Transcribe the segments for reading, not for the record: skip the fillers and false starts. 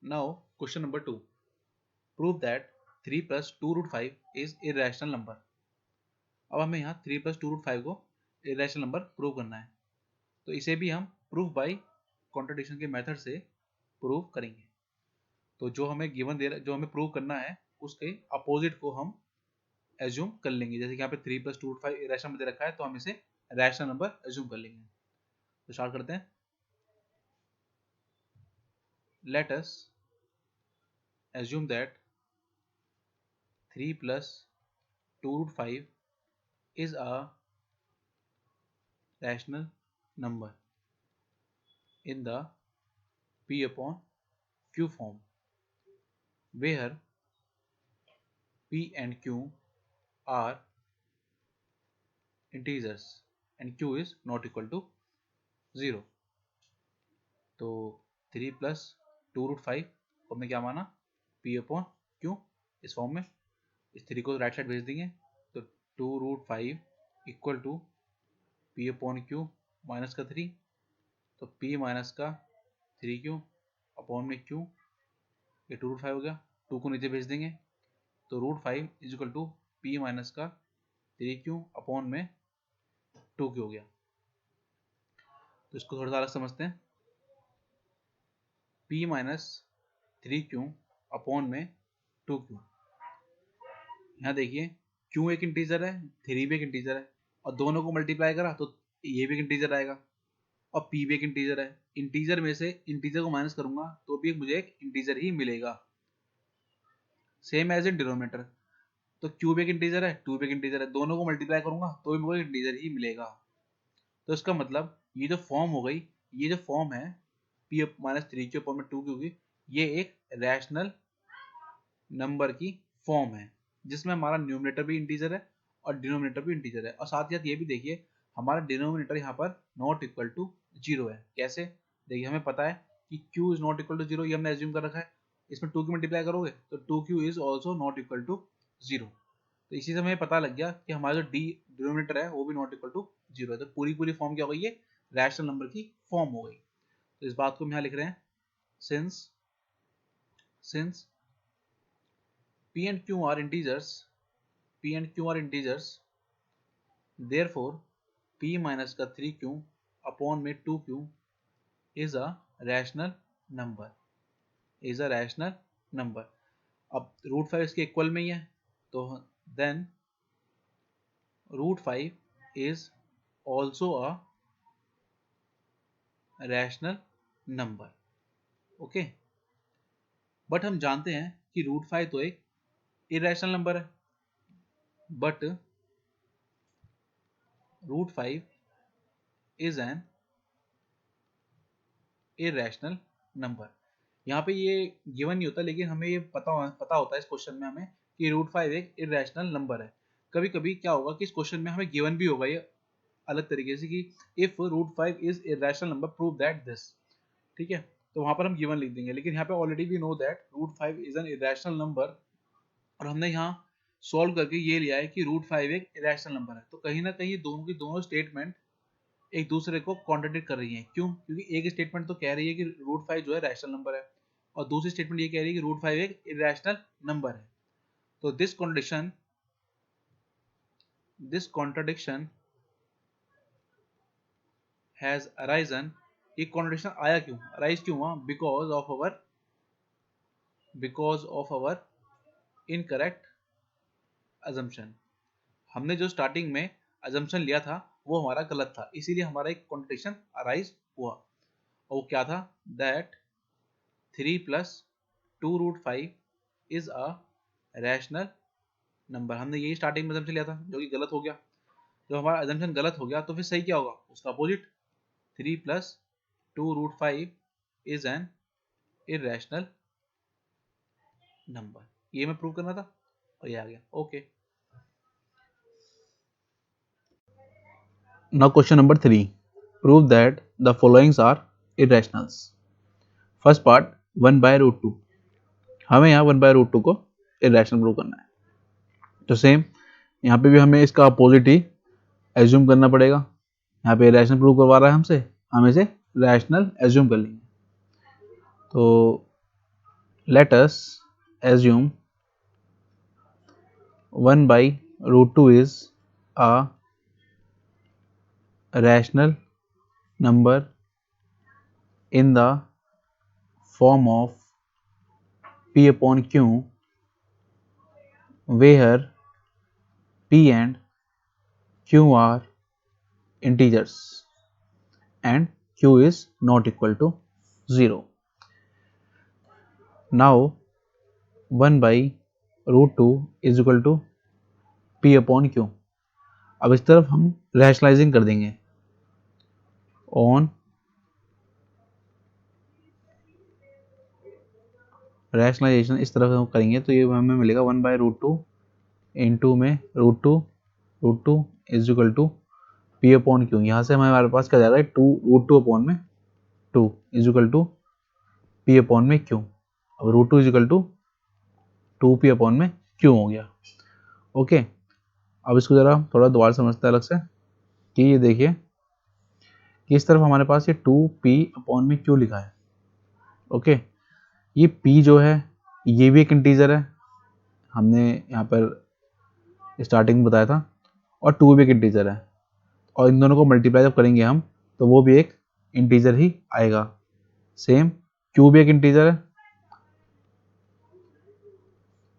Now question number 2, prove that 3 plus 2 root 5 is irrational number. अब हमें यहाँ 3 plus 2 root 5 को इरेशनल नंबर प्रूव करना है, तो इसे भी हम प्रूफ बाय कॉन्ट्रडिक्शन के मेथड से प्रूव करेंगे। तो जो हमें गिवन दे रहा, जो हमें प्रूव करना है उसके अपोजिट को हम एज्यूम कर लेंगे। जैसे कि यहाँ पे 3 प्लस 2 रूट 5 इरेशनल नंबर दे रखा है, तो हम इसे रैशनल नंबर एज्यूम कर लेंगे। तो स्टार्ट करते हैं। Let us assume that 3 plus 2 root 5 is a rational number in the P upon Q form, where P and Q are integers and Q is not equal to 0। तो 3 plus 2 root 5 को हमने क्या माना, P upon Q इस form में। इस 3 को right side भेज देंगे, तो 2 root 5 equal to P upon Q minus का 3, तो P माइनस का 3Q अपॉन में Q, ये 2 रूट 5 हो गया। 2 को नीचे भेज देंगे, तो root 5 is equal to P minus का 3Q अपॉन में 2Q हो गया। तो इसको थोड़ा सा अलग समझते हैं। P माइनस 3Q अपॉन में 2Q। यहाँ देखिए Q एक इंटीजर है, 3 भी एक इंटीजर है, और दोनों को मल्टीप्लाई करा तो ये भी एक इंटीजर आएगा और P भी एक इंटीजर है। इंटीजर में से इंटीजर को माइनस करूंगा तो भी मुझे एक इंटीजर ही मिलेगा, सेम एज इन डिनोमिनेटर। तो Q भी एक इंटीजर है, 2 भी एक इंटीजर है, दोनों को मल्टीप्लाई करूंगा तो भी मुझे इंटीजर ही मिलेगा। तो इसका मतलब ये जो फॉर्म हो गई, ये जो फॉर्म है P माइनस 3Q अपॉन में 2Q की, ये एक रैशनल नंबर की फॉर्म है जिसमें हमारा न्यूमरेटर भी इंटीजर है और डिनोमिनेटर भी इंटीजर है। और साथ ही साथ ये भी देखिए हमारा डिनोमिनेटर यहाँ पर नॉट इक्वल टू 0 है। कैसे? देखिए हमें पता है कि Q is not equal to 0, ये हमने एज्यूम कर रखा है। इसमें 2 की मल्टीप्लाई करोगे तो 2Q is also not equal to 0। तो इसी से हमें पता लग गया कि हमारा जो डिनोमिनेटर है वो भी नॉट इक्वल टू 0 है। तो पूरी फॉर्म क्या हो गई, ये रैशनल नंबर की फॉर्म हो गई। तो इस बात को हम यहाँ लिख रहे हैं, since P and Q are integers, therefore P minus का 3Q अपॉन में 2Q is a rational number। अब रूट 5 इसके इक्वल में ही है, तो then root 5 is also a rational number. Okay, but हम जानते हैं कि रूट 5 तो एक इरेशनल नंबर है, but root 5 is an irrational number. यहाँ पे ये गिवन नहीं होता, लेकिन हमें ये पता होता है इस क्वेश्चन में हमें कि रूट 5 एक इरेशनल नंबर है। कभी कभी क्या होगा कि इस क्वेश्चन में हमें गिवन भी होगा ये अलग तरीके से कि if root 5 is irrational number prove that this. ठीक है, तो वहां पर हम गिवन लिख देंगे, लेकिन यहाँ पे already we know that root 5 is an irrational number, और हमने यहाँ सॉल्व करके ये लिया है कि रूट 5 एक इरेशनल नंबर है। तो कहीं ना कहीं दोनों की दोनों स्टेटमेंट एक दूसरे को कॉन्ट्रडिक्ट कर रही हैं। क्यों? क्योंकि एक स्टेटमेंट तो कह रही है कि रूट 5 जो है रैशनल नंबर है, और दूसरी स्टेटमेंट ये कह रही है कि रूट 5 एक इरेशनल नंबर है। तो दिस कॉन्ट्रडिक्शन हैज अराइजन। ये कॉन्ट्रडिक्शन आया क्यों, अराइज क्यों हुआ? Because of our incorrect assumption. हमने जो स्टार्टिंग में अजम्पशन लिया था वो हमारा गलत था, इसीलिए हमारा एक कॉन्ट्रडिक्शन अराइज हुआ। और वो क्या था? That 3 plus 2 root 5 is a rational number. हमने यही स्टार्टिंग में अजम्पशन लिया था, जो कि गलत हो गया। जब हमारा अजम्पशन गलत हो गया तो फिर सही क्या होगा? उसका opposite, 3 plus 2 root 5 is an irrational number. ये मैं प्रूव करना था और ये आ गया। Okay, now question number 3, prove that the followings are irrationals. First part 1 by root 2, हमें यहाँ 1 बाय रूट 2 को इरेशनल प्रूव करना है। तो सेम यहाँ पे भी हमें इसका अपोजिट ही एज्यूम करना पड़ेगा। यहाँ पे रैशनल प्रूव करवा रहा है हमसे, हम इसे रैशनल एज्यूम कर लेंगे। तो let us assume 1 by root 2 is a rational number in the form of p upon q, where p and q are integers and q is not equal to 0. Now 1 by root 2 is equal to p upon q. अब इस तरफ हम rationalising कर देंगे on rationalisation इस तरफ हम करेंगे तो ये हमें मिलेगा 1 बाय रूट 2 इंटू में root two is equal to P upon Q. यहाँ से हमारे पास क्या जाएगा रूट टू अपॉन में 2 is equal to P upon में क्यू. अब root 2 is equal to 2p upon में क्यू हो गया. ओके, अब इसको जरा थोड़ा दोबारा समझते हैं अलग से कि ये देखिए कि इस तरफ हमारे पास ये 2p अपॉन में क्यू लिखा है. ओके, ये p जो है ये भी एक इंटीजर है, हमने यहाँ पर स्टार्टिंग में बताया था, और 2 भी एक इंटीजर है, और इन दोनों को मल्टीप्लाई जब करेंगे हम तो वो भी एक इंटीजर ही आएगा. सेम q भी एक इंटीजर है,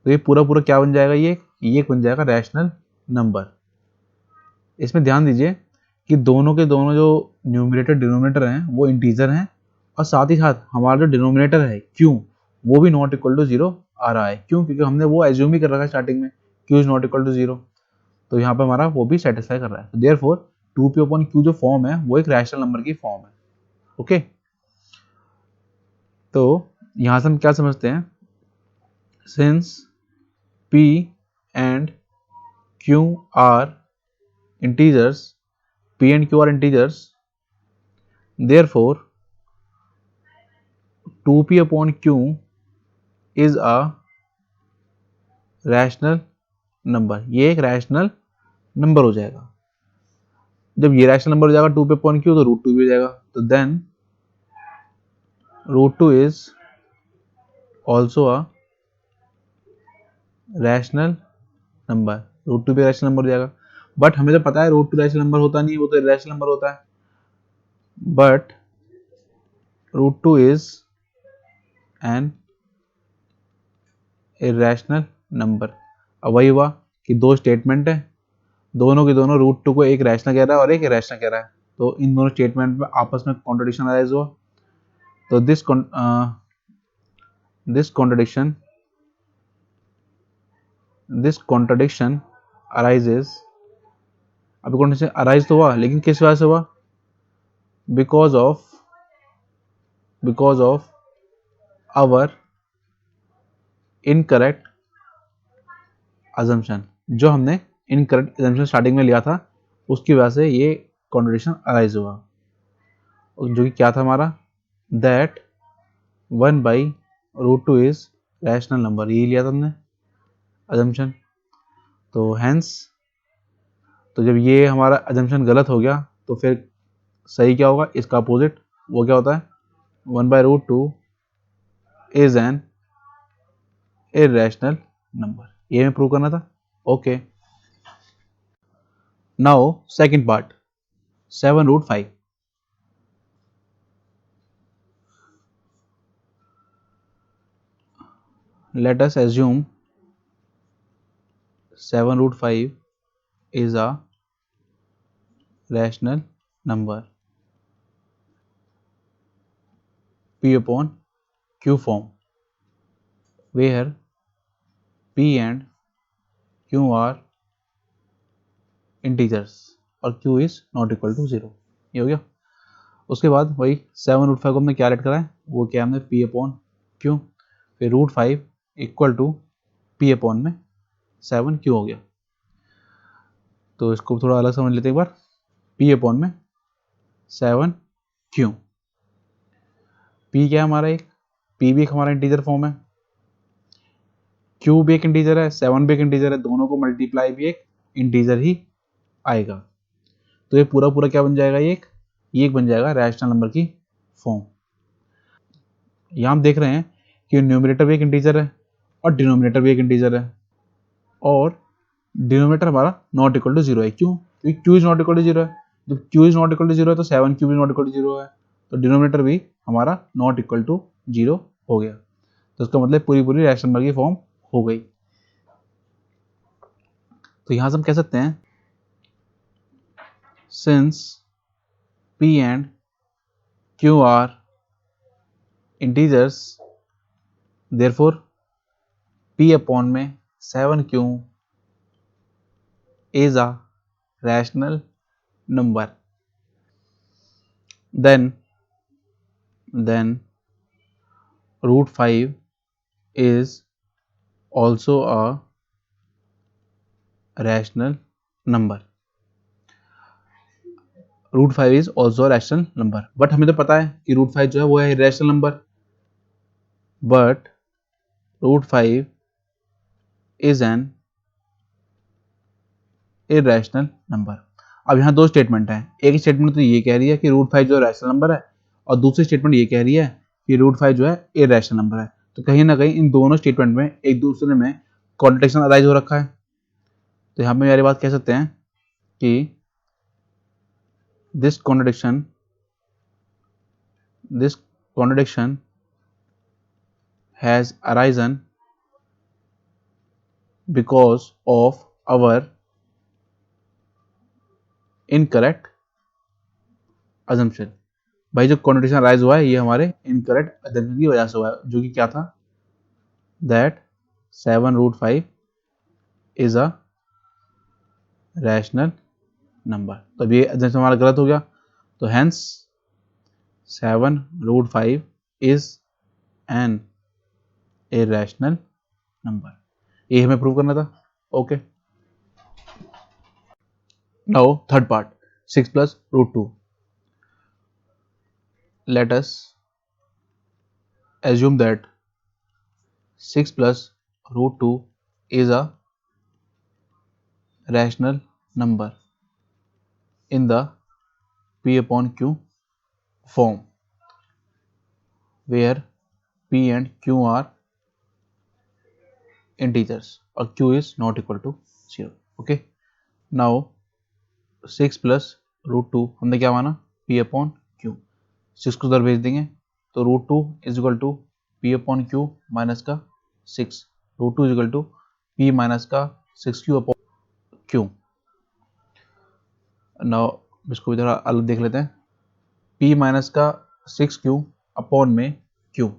तो ये पूरा पूरा क्या बन जाएगा, ये बन जाएगा रैशनल नंबर. इसमें ध्यान दीजिए कि दोनों के दोनों जो न्यूमरेटर डिनोमिनेटर हैं वो इंटीजर हैं, और साथ ही साथ हमारा जो डिनोमिनेटर है q वो भी नॉट इक्वल टू 0 आ रहा है. क्यों? क्योंकि हमने वो एज्यूम ही कर रखा है स्टार्टिंग में q is not equal to 0, तो यहाँ पे हमारा वो भी सेटिस्फाई कर रहा है. देयरफॉर 2p अपॉन q जो फॉर्म है वो एक रैशनल नंबर की फॉर्म है. ओके, तो यहाँ से हम क्या समझते हैं, since p and q are integers, p and q are integers, therefore 2p upon q is a rational number. ये एक रैशनल नंबर हो जाएगा. जब ये रैशनल नंबर हो जाएगा 2p upon q तो रूट 2 भी हो जाएगा. तो then root 2 is also a rational number. Root 2 भी रैशनल नंबर हो जाएगा. बट हमें तो पता है रूट 2 रैशनल नंबर होता नहीं, वो तो रैशनल नंबर होता है. But root 2 is an irrational number. अब वही हुआ कि दो स्टेटमेंट है, दोनों के दोनों रूट 2 को एक रैशनल कह रहा है और एक इरेशनल कह रहा है, तो इन दोनों स्टेटमेंट में आपस में कॉन्ट्रडिक्शन अराइज हुआ. तो दिस कॉन्ट्रडिक्शन अराइजेस. अभी कॉन्ट्रडिक्शन अराइज तो हुआ, लेकिन किस वजह से हुआ, because of our incorrect assumption. जो हमने इनकरेक्ट अजम्पशन स्टार्टिंग में लिया था उसकी वजह से ये कॉन्ट्रडिक्शन अराइज हुआ, जो कि क्या था हमारा, that 1 by root 2 is rational number. ये लिया था हमने अजम्पशन. तो हैंस, तो जब ये हमारा अजम्पशन गलत हो गया तो फिर सही क्या होगा, इसका अपोजिट. वो क्या होता है, 1 by root 2 is an irrational number. ये हमें प्रूव करना था. Okay, now second part, 7 root 5. Let us assume 7 root 5 is a rational number p upon q form, where p and q are integers और q is not equal to 0. ये हो गया. उसके बाद वही 7 रूट 5 को हमने क्या रेट करा है, वो क्या हमने p अपॉन q, फिर root 5 equal to p upon में 7 q हो गया. तो इसको थोड़ा अलग समझ लेते हैं एक बार. p अपॉन में 7 q. p क्या है हमारा, एक p भी एक हमारा इंटीजर फॉर्म है, q भी एक इंटीजर है, 7 भी एक इंटीजर है, दोनों को मल्टीप्लाई भी एक इंटीजर ही आएगा. तो ये पूरा पूरा क्या बन जाएगा, ये एक बन जाएगा रैशनल नंबर की फॉर्म. यहाँ हम देख रहे हैं कि न्यूमरेटर भी एक इंटीजर है और डिनोमिनेटर भी एक इंटीजर है, और डिनोमिनेटर हमारा नॉट इक्वल टू 0 है। क्यों? क्योंकि q is not equal to 0 है। जब q is not equal to 0 है तो 7 cube is not equal to 0 है, तो डिनोमिनेटर भी हमारा नॉट इक्वल टू 0 हो गया। तो इसका मतलब पूरी पूरी रैशनल नंबर की फॉर्म हो गई। तो यहां से हम कह सकते हैं since p and q are integers therefore p upon में 7q is a rational number, then root 5 is also a rational number. Root 5 is also rational number, but हमें तो पता है कि रूट 5 जो है वो है irrational number, but root 5 is an irrational number. अब यहाँ दो स्टेटमेंट है, एक स्टेटमेंट तो ये कह रही है कि रूट 5 जो है रैशनल नंबर है, और दूसरी स्टेटमेंट ये कह रही है कि रूट 5 जो है इरेशनल नंबर है। तो कहीं ना कहीं इन दोनों स्टेटमेंट में एक दूसरे में कॉन्ट्रडिक्शन अराइज हो रखा है। तो यहाँ पे मेरी बात कह सकते हैं कि this contradiction has arisen because of our incorrect assumption। भाई जो कॉन्ट्रडिक्शन अराइज हुआ है ये हमारे इनकरेक्ट assumption की वजह से हुआ है, जो कि क्या था, that 7 root 5 is a rational number। तो अब ये assumption हमारा गलत हो गया, तो hence 7 root 5 is an irrational number। ये हमें प्रूव करना था। Okay, now third part, 6 plus root 2। Let us assume that 6 plus root 2 is a rational number in the p upon q form, where p and q are integers or q is not equal to 0। okay, now 6 plus root 2 हमने क्या माना, p upon q, 6 को उधर भेज देंगे तो root 2 is equal to P upon q minus का 6, root 2 is equal to p minus का 6q अपॉन क्यू। नाउ इसको इधर अलग देख लेते हैं, p माइनस का 6q अपॉन में q।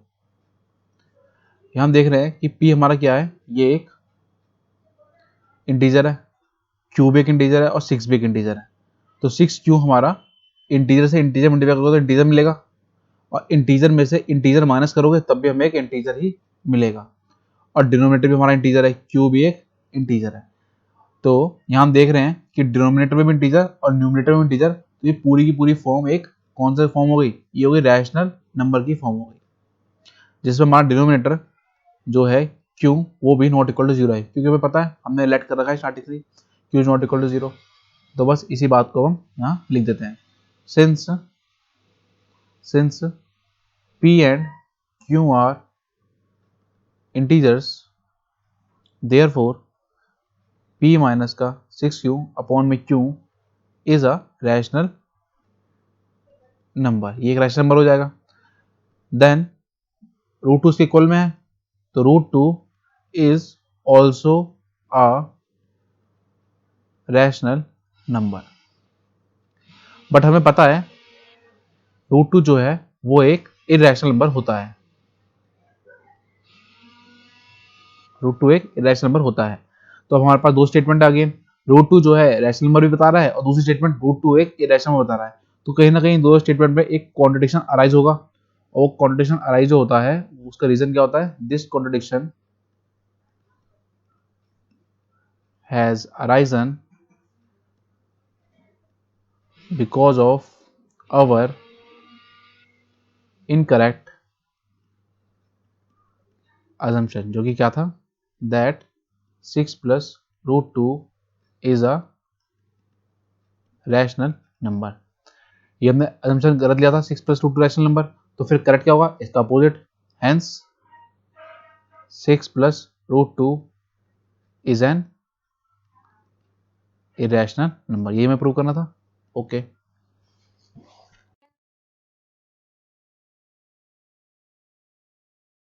यहाँ हम देख रहे हैं कि p हमारा क्या है, ये एक इंटीजर है, q भी एक इंटीजर है और 6 भी एक इंटीजर है। तो 6q हमारा इंटीजर से इंटीजर मल्टीप्लाई करोगे तो इंटीजर मिलेगा, और इंटीजर में से इंटीजर माइनस करोगे तब भी हमें एक इंटीजर ही मिलेगा, और डिनोमिनेटर भी हमारा इंटीजर है, q भी एक इंटीजर है। तो यहाँ हम देख रहे हैं कि डिनोमिनेटर में भी इंटीजर और न्यूमरेटर में इंटीजर, तो ये पूरी की पूरी फॉर्म एक कौन सा फॉर्म हो गई, ये हो गई रैशनल नंबर की फॉर्म हो गई, जिसमें हमारा डिनोमिनेटर जो है q वो भी नॉट इक्वल टू 0 है, क्योंकि हमें पता है हमने लेट कर रखा है स्टार्टिंग से q is not equal to 0। तो बस इसी बात को हम यहाँ लिख देते हैं, since p and q are integers therefore p minus का 6q अपॉन में q is a rational number, ये एक रैशनल नंबर हो जाएगा। देन रूट 2 इसके इक्वल में है, तो root 2 is also a rational number, but हमें पता है रूट 2 जो है वो एक इरेशनल नंबर होता है, रूट 2 एक इरेशनल नंबर होता है। तो अब हमारे पास दो स्टेटमेंट आ गए, रूट 2 जो है रैशनल नंबर भी बता रहा है और दूसरी स्टेटमेंट रूट 2 एक इरेशनल नंबर बता रहा है। तो कहीं ना कहीं दो स्टेटमेंट में एक कॉन्ट्रडिक्शन अराइज होगा, और कॉन्ट्रडिक्शन अराइज जो होता है उसका रीजन क्या होता है, this contradiction has arisen because of our incorrect assumption, जो कि क्या था, that 6 plus root 2 is a rational number. ये हमने assumption गलत लिया था, 6 प्लस रूट 2 रैशनल नंबर, तो फिर करेक्ट क्या होगा, इसका opposite, hence 6 plus root 2 is an irrational number, ये मैं प्रूव करना था। ओके